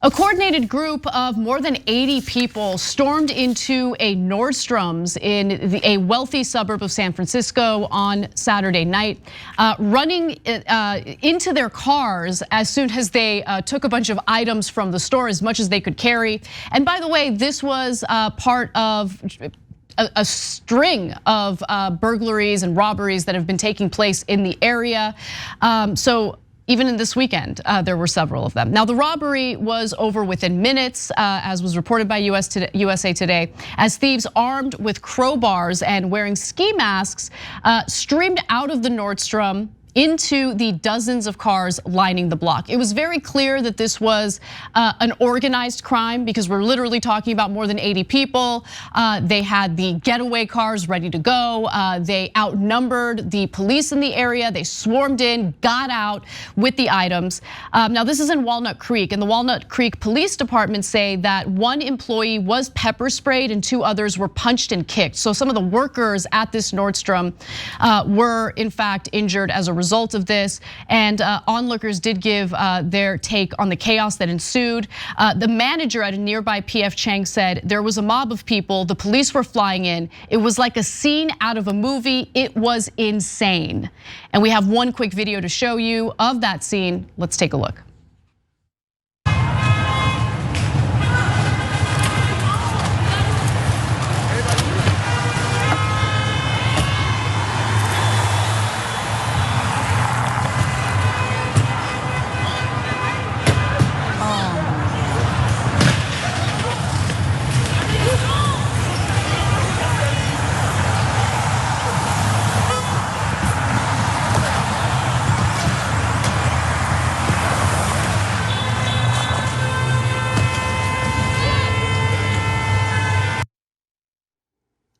A coordinated group of more than 80 people stormed into a Nordstrom's in a wealthy suburb of San Francisco on Saturday night, running into their cars as soon as they took a bunch of items from the store, as much as they could carry. And by the way, this was part of a string of burglaries and robberies that have been taking place in the area. So even in this weekend, there were several of them. Now, the robbery was over within minutes, as was reported by USA Today, as thieves armed with crowbars and wearing ski masks streamed out of the Nordstrom into the dozens of cars lining the block. It was very clear that this was an organized crime because we're literally talking about more than 80 people. They had the getaway cars ready to go. They outnumbered the police in the area. They swarmed in, got out with the items. Now this is in Walnut Creek, and the Walnut Creek Police Department say that one employee was pepper sprayed and 2 others were punched and kicked. So some of the workers at this Nordstrom were in fact injured as a result of this, and onlookers did give their take on the chaos that ensued. The manager at a nearby PF Chang's said there was a mob of people, the police were flying in. It was like a scene out of a movie. It was insane. And we have one quick video to show you of that scene. Let's take a look.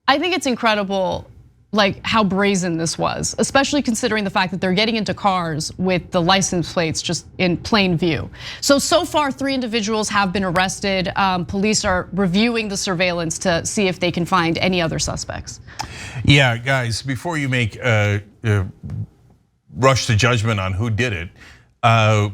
I think it's incredible, like how brazen this was, especially considering the fact that they're getting into cars with the license plates just in plain view. So far 3 individuals have been arrested. Police are reviewing the surveillance to see if they can find any other suspects. Yeah, guys, before you make rush to judgment on who did it,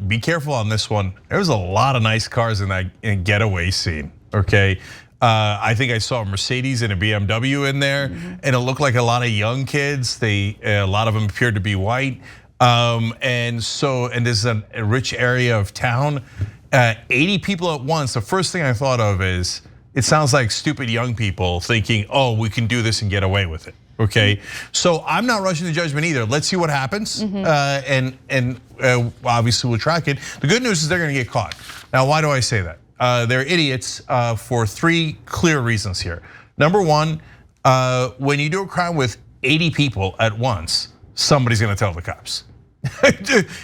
be careful on this one. There was a lot of nice cars in that getaway scene, okay? I think I saw a Mercedes and a BMW in there, and it looked like a lot of young kids. A lot of them appeared to be white, and this is a rich area of town. 80 people at once. The first thing I thought of is it sounds like stupid young people thinking, "Oh, we can do this and get away with it." Okay, so I'm not rushing to judgment either. Let's see what happens, and obviously we'll track it. The good news is they're going to get caught. Now, why do I say that? They're idiots for 3 clear reasons here. Number one, when you do a crime with 80 people at once, somebody's gonna tell the cops.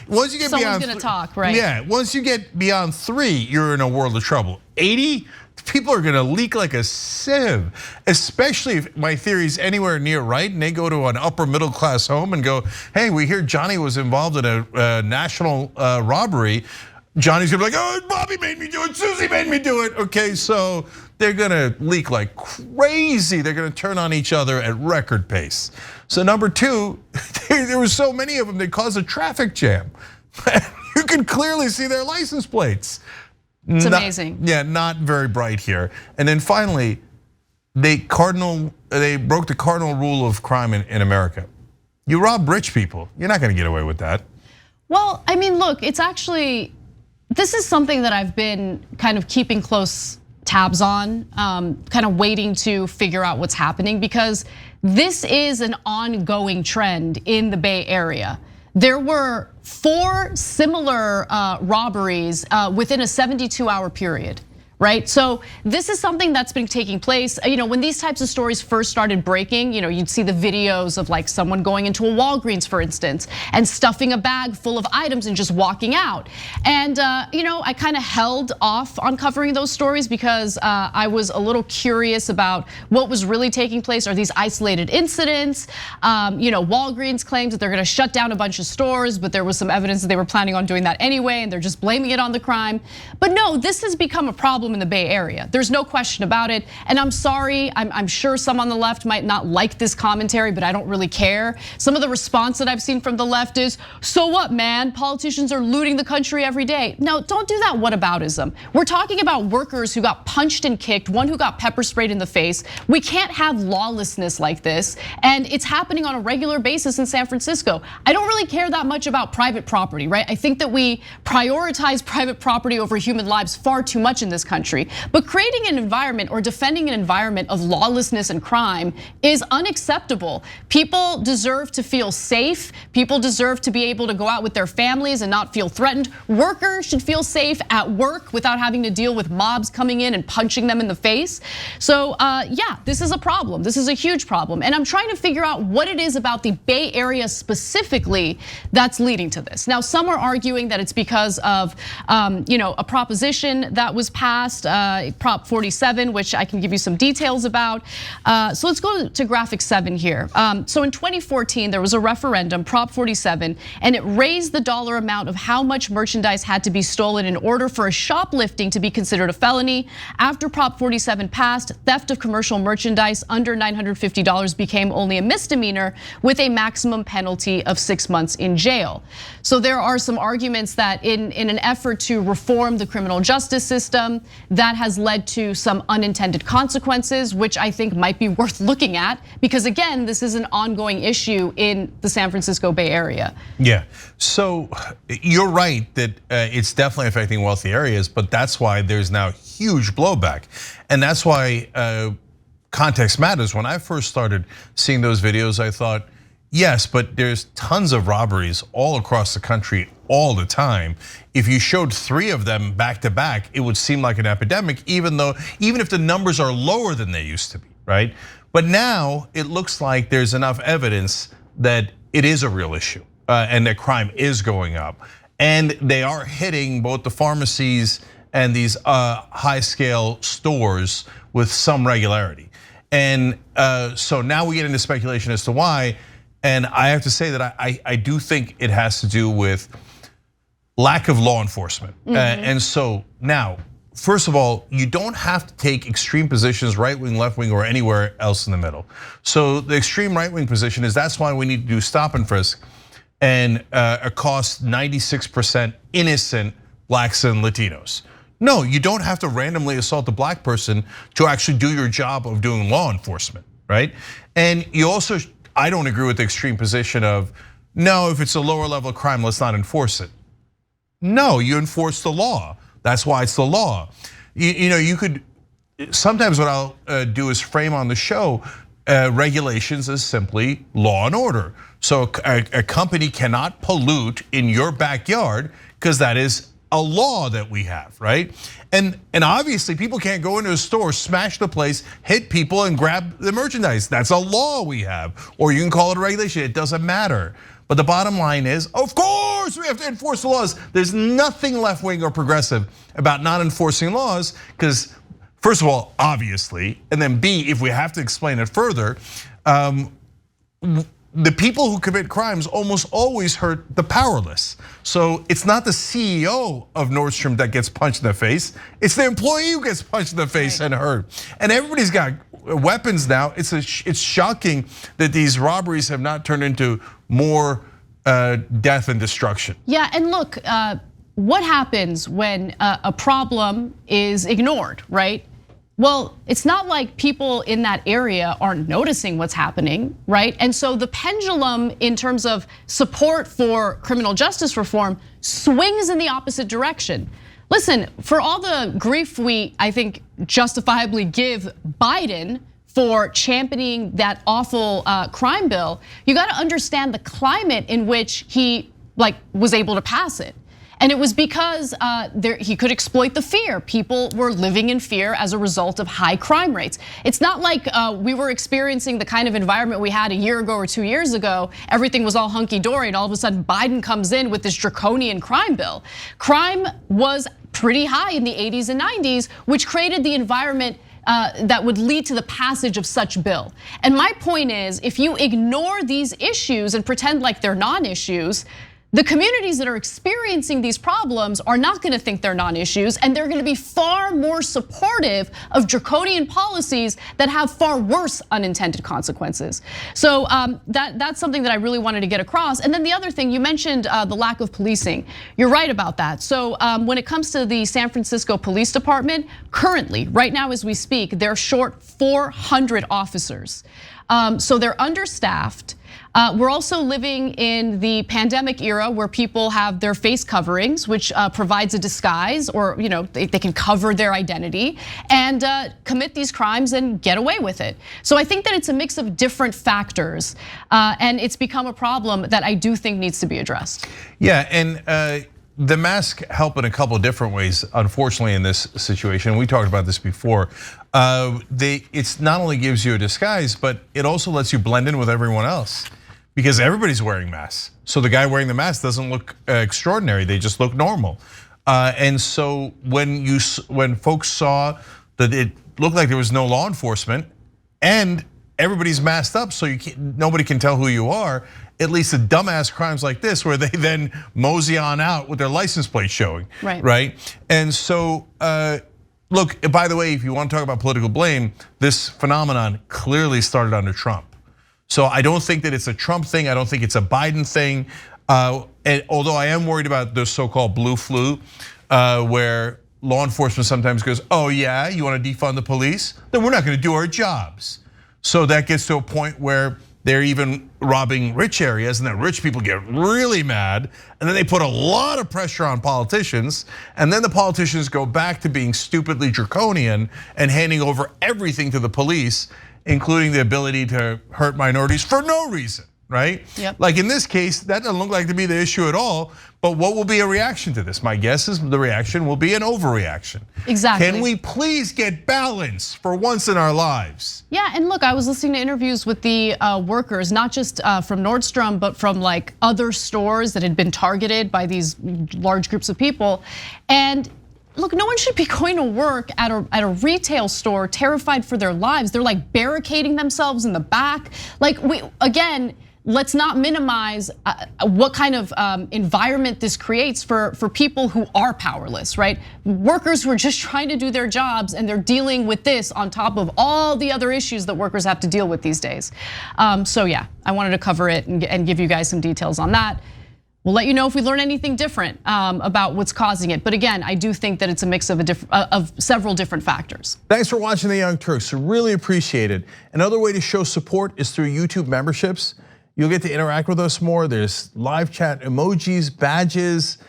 Once you get someone's gonna talk, right? Yeah, once you get beyond 3, you're in a world of trouble. 80 people are gonna leak like a sieve, especially if my theory is anywhere near right and they go to an upper middle class home and go, hey, we hear Johnny was involved in a national robbery. Johnny's gonna be like, oh, Bobby made me do it, Susie made me do it. Okay, so they're gonna leak like crazy. They're gonna turn on each other at record pace. So number 2, there were so many of them, they caused a traffic jam. You can clearly see their license plates. It's amazing. Yeah, not very bright here. And then finally, they broke the cardinal rule of crime in America. You rob rich people, you're not gonna get away with that. Well, I mean, look, it's actually, this is something that I've been kind of keeping close tabs on, kind of waiting to figure out what's happening, because this is an ongoing trend in the Bay Area. There were 4 similar robberies within a 72-hour period. Right, so this is something that's been taking place. When these types of stories first started breaking, you'd see the videos of like someone going into a Walgreens, for instance, and stuffing a bag full of items and just walking out. And I kind of held off on covering those stories because I was a little curious about what was really taking place. Are these isolated incidents? Walgreens claims that they're going to shut down a bunch of stores, but there was some evidence that they were planning on doing that anyway, and they're just blaming it on the crime. But no, this has become a problem problem in the Bay Area. There's no question about it. And I'm sorry, I'm sure some on the left might not like this commentary, but I don't really care. Some of the response that I've seen from the left is, so what, man? Politicians are looting the country every day. No, don't do that whataboutism. We're talking about workers who got punched and kicked, one who got pepper sprayed in the face. We can't have lawlessness like this, and it's happening on a regular basis in San Francisco. I don't really care that much about private property, right? I think that we prioritize private property over human lives far too much in this country. But creating an environment or defending an environment of lawlessness and crime is unacceptable. People deserve to feel safe. People deserve to be able to go out with their families and not feel threatened. Workers should feel safe at work without having to deal with mobs coming in and punching them in the face. So yeah, this is a problem. This is a huge problem. And I'm trying to figure out what it is about the Bay Area specifically that's leading to this. Now, some are arguing that it's because of a proposition that was passed, Prop 47, which I can give you some details about. So let's go to graphic 7 here. So in 2014, there was a referendum, Prop 47, and it raised the dollar amount of how much merchandise had to be stolen in order for a shoplifting to be considered a felony. After Prop 47 passed, theft of commercial merchandise under $950 became only a misdemeanor with a maximum penalty of 6 months in jail. So there are some arguments that in an effort to reform the criminal justice system, that has led to some unintended consequences, which I think might be worth looking at, because again, this is an ongoing issue in the San Francisco Bay Area. Yeah, so you're right that it's definitely affecting wealthy areas, but that's why there's now huge blowback. And that's why context matters. When I first started seeing those videos, I thought, yes, but there's tons of robberies all across the country all the time. If you showed 3 of them back to back, it would seem like an epidemic, even if the numbers are lower than they used to be, right? But now it looks like there's enough evidence that it is a real issue and that crime is going up. And they are hitting both the pharmacies and these high-scale stores with some regularity. And so now we get into speculation as to why. And I have to say that I do think it has to do with lack of law enforcement. And so now, first of all, you don't have to take extreme positions, right wing, left wing, or anywhere else in the middle. So the extreme right wing position is that's why we need to do stop and frisk and accost 96% innocent blacks and Latinos. No, you don't have to randomly assault a black person to actually do your job of doing law enforcement, right? And you also, I don't agree with the extreme position of, no, if it's a lower level crime, let's not enforce it. No, you enforce the law. That's why it's the law. You could, sometimes what I'll do is frame on the show regulations as simply law and order. So a company cannot pollute in your backyard because that is a law that we have, right? And obviously people can't go into a store, smash the place, hit people and grab the merchandise. That's a law we have. Or you can call it a regulation, it doesn't matter. But the bottom line is, of course we have to enforce the laws. There's nothing left-wing or progressive about not enforcing laws, because first of all, obviously, and then B, if we have to explain it further, the people who commit crimes almost always hurt the powerless. So it's not the CEO of Nordstrom that gets punched in the face, it's the employee who gets punched in the face and hurt. And everybody's got weapons now. It's shocking that these robberies have not turned into more death and destruction. Yeah, and look, what happens when a problem is ignored, right? Well, it's not like people in that area aren't noticing what's happening, right? And so the pendulum in terms of support for criminal justice reform swings in the opposite direction. Listen, for all the grief we, I think, justifiably give Biden for championing that awful crime bill, you gotta understand the climate in which he was able to pass it. And it was because he could exploit the fear. People were living in fear as a result of high crime rates. It's not like we were experiencing the kind of environment we had a year ago or 2 years ago. Everything was all hunky-dory and all of a sudden Biden comes in with this draconian crime bill. Crime was pretty high in the 80s and 90s, which created the environment that would lead to the passage of such bill. And my point is, if you ignore these issues and pretend like they're non-issues, the communities that are experiencing these problems are not gonna think they're non-issues, and they're gonna be far more supportive of draconian policies that have far worse unintended consequences. So that's something that I really wanted to get across. And then the other thing, you mentioned the lack of policing. You're right about that. So when it comes to the San Francisco Police Department, currently, right now as we speak, they're short 400 officers. So they're understaffed. We're also living in the pandemic era where people have their face coverings, which provides a disguise, or they can cover their identity and commit these crimes and get away with it. So I think that it's a mix of different factors, and it's become a problem that I do think needs to be addressed. Yeah, and the masks help in a couple of different ways, unfortunately, in this situation. We talked about this before. It's not only gives you a disguise, but it also lets you blend in with everyone else, because everybody's wearing masks. So the guy wearing the mask doesn't look extraordinary, they just look normal. And so when folks saw that it looked like there was no law enforcement and everybody's masked up so nobody can tell who you are, at least the dumbass crimes like this, where they then mosey on out with their license plate showing, right? And so, look, by the way, if you want to talk about political blame, this phenomenon clearly started under Trump. So I don't think that it's a Trump thing. I don't think it's a Biden thing. And although I am worried about the so-called blue flu, where law enforcement sometimes goes, oh yeah, you want to defund the police? Then we're not going to do our jobs. So that gets to a point where they're even robbing rich areas, and then rich people get really mad, and then they put a lot of pressure on politicians, and then the politicians go back to being stupidly draconian and handing over everything to the police, including the ability to hurt minorities for no reason, right? Yep. Like in this case, that doesn't look like to be the issue at all, but what will be a reaction to this? My guess is the reaction will be an overreaction. Exactly. Can we please get balance for once in our lives? Yeah, and look, I was listening to interviews with the workers, not just from Nordstrom, but from like other stores that had been targeted by these large groups of people. And look, no one should be going to work at a retail store terrified for their lives. They're like barricading themselves in the back. Like again, let's not minimize what kind of environment this creates for people who are powerless, right? Workers who are just trying to do their jobs, and they're dealing with this on top of all the other issues that workers have to deal with these days. So yeah, I wanted to cover it and give you guys some details on that. We'll let you know if we learn anything different about what's causing it. But again, I do think that it's a mix of several different factors. Thanks for watching the Young Turks, really appreciate it. Another way to show support is through YouTube memberships. You'll get to interact with us more. There's live chat emojis, badges.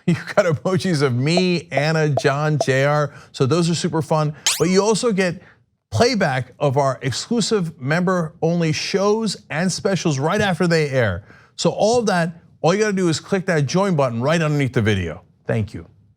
You've got emojis of me, Anna, John, JR. So those are super fun. But you also get playback of our exclusive member-only shows and specials right after they air. So all of that, all you gotta do is click that join button right underneath the video. Thank you.